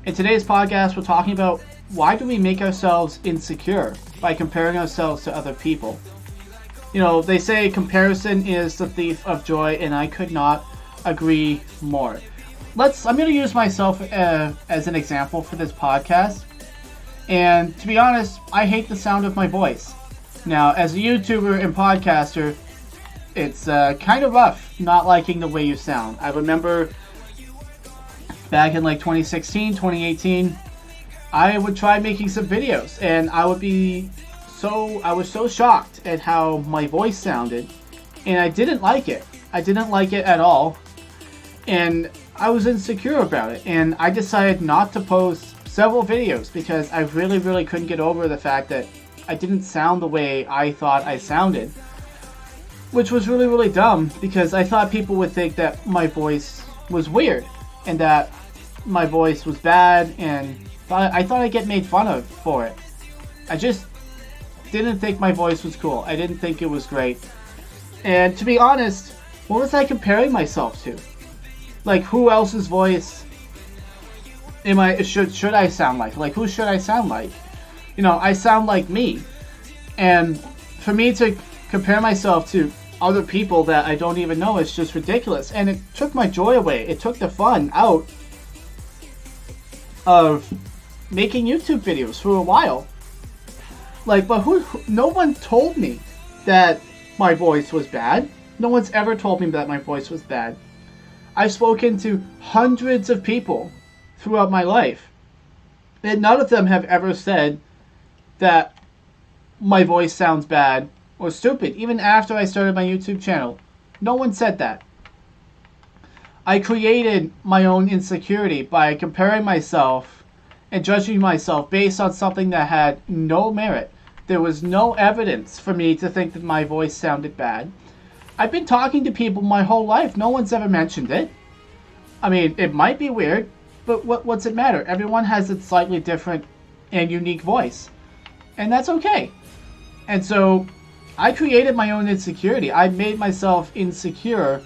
In today's podcast, we're talking about why do we make ourselves insecure by comparing ourselves to other people. You know, they say comparison is the thief of joy, and I could not agree more. I'm going to use myself as an example for this podcast. And to be honest, I hate the sound of my voice. Now, as a YouTuber and podcaster, it's kind of rough not liking the way you sound. I remember back in like 2016, 2018, I would try making some videos, and I was so shocked at how my voice sounded, and I didn't like it. I didn't like it at all, and I was insecure about it, and I decided not to post several videos because I really couldn't get over the fact that I didn't sound the way I thought I sounded, which was really dumb because I thought people would think that my voice was weird and that my voice was bad, and I thought I'd get made fun of for it. I just didn't think my voice was cool. I didn't think it was great. And to be honest, what was I comparing myself to? Like, who else's voice should I sound like? Like, who should I sound like? You know, I sound like me. And for me to compare myself to other people that I don't even know is just ridiculous. And it took my joy away. It took the fun out of making YouTube videos for a while. Like, but no one told me that my voice was bad. No one's ever told me that my voice was bad. I've spoken to hundreds of people throughout my life, and none of them have ever said that my voice sounds bad or stupid. Even after I started my YouTube channel, no one said that. I created my own insecurity by comparing myself and judging myself based on something that had no merit. There was no evidence for me to think that my voice sounded bad. I've been talking to people my whole life. No one's ever mentioned it. I mean, it might be weird, but what's it matter? Everyone has a slightly different and unique voice. And that's okay. And so I created my own insecurity. I made myself insecure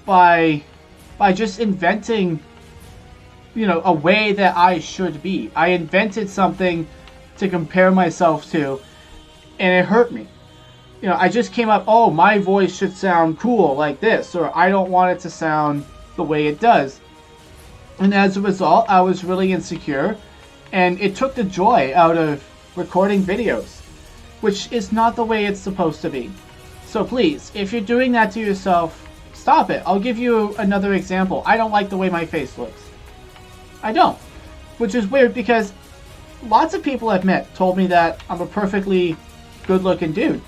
by just inventing, you know, a way that I should be. I invented something to compare myself to, and it hurt me. You know, I just came up, oh, my voice should sound cool like this, or I don't want it to sound the way it does. And as a result, I was really insecure, and it took the joy out of recording videos, which is not the way it's supposed to be. So please, if you're doing that to yourself, stop it. I'll give you another example. I don't like the way my face looks. I don't. Which is weird because lots of people I've met told me that I'm a perfectly good-looking dude.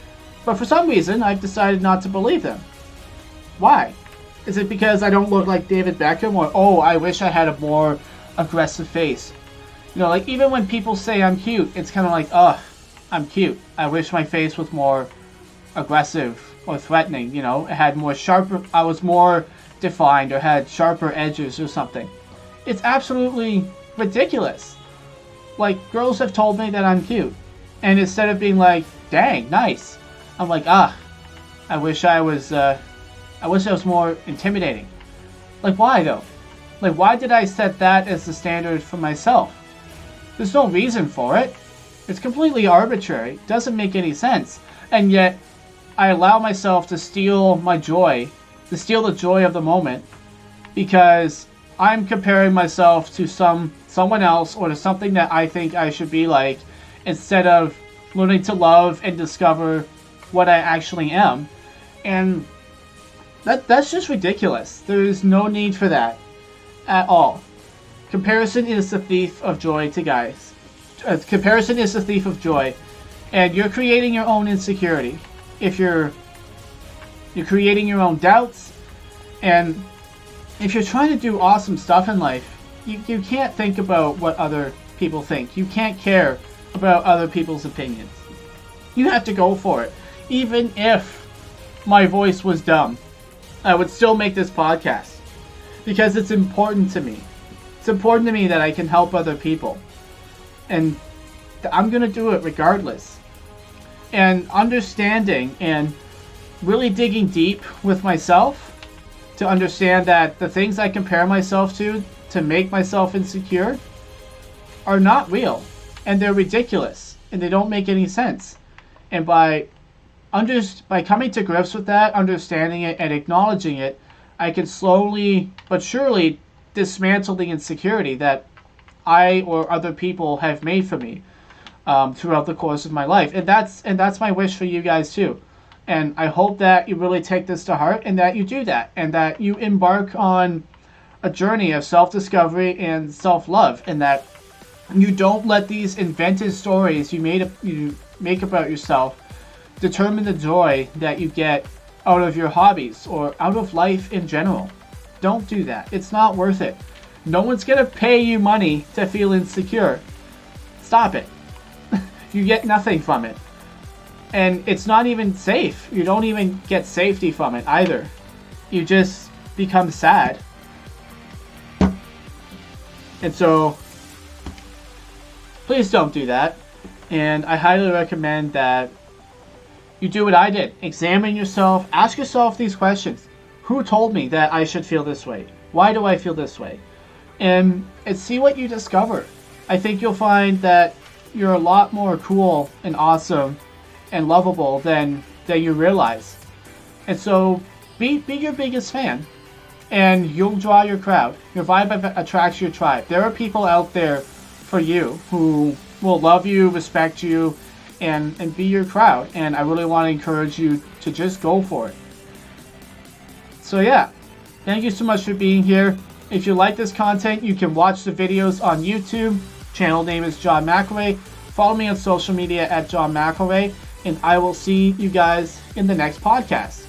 But for some reason, I've decided not to believe them. Why? Is it because I don't look like David Beckham? Or, oh, I wish I had a more aggressive face? You know, like, even when people say I'm cute, it's kind of like, ugh, I'm cute. I wish my face was more aggressive or threatening, you know? It had more sharper, I was more defined or had sharper edges or something. It's absolutely ridiculous. Like, girls have told me that I'm cute. And instead of being like, dang, nice, I'm like, I wish I was more intimidating. Like, why though? Like, why did I set that as the standard for myself? There's no reason for it. It's completely arbitrary. It doesn't make any sense. And yet, I allow myself to steal my joy, to steal the joy of the moment, because I'm comparing myself to someone else or to something that I think I should be like, instead of learning to love and discover what I actually am. And that's just ridiculous. There's no need for that at all. Comparison is the thief of joy to guys. Comparison is the thief of joy, and you're creating your own insecurity. If you're creating your own doubts, and if you're trying to do awesome stuff in life, you can't think about what other people think. You can't care about other people's opinions. You have to go for it. Even if my voice was dumb, I would still make this podcast because it's important to me. It's important to me that I can help other people. And I'm going to do it regardless. And understanding and really digging deep with myself to understand that the things I compare myself to, to make myself insecure are not real, and they're ridiculous, and they don't make any sense. And by coming to grips with that, understanding it, and acknowledging it, I can slowly but surely dismantle the insecurity that I or other people have made for me throughout the course of my life. And that's my wish for you guys too. And I hope that you really take this to heart, and that you do that, and that you embark on a journey of self-discovery and self-love, and that you don't let these invented stories you make about yourself determine the joy that you get out of your hobbies or out of life in general. Don't do that. It's not worth it. No one's gonna pay you money to feel insecure. Stop it. You get nothing from it. And it's not even safe. You don't even get safety from it either. You just become sad. And so, please don't do that. And I highly recommend that you do what I did. Examine yourself. Ask yourself these questions. Who told me that I should feel this way? Why do I feel this way? And see what you discover. I think you'll find that you're a lot more cool and awesome and lovable than you realize. And so be your biggest fan, and you'll draw your crowd. Your vibe attracts your tribe. There are people out there for you who will love you, respect you, and be your crowd. And I really want to encourage you to just go for it. So yeah, thank you so much for being here. If you like this content, you can watch the videos on YouTube. Channel name is John McElray. Follow me on social media at John McElray, and I will see you guys in the next podcast.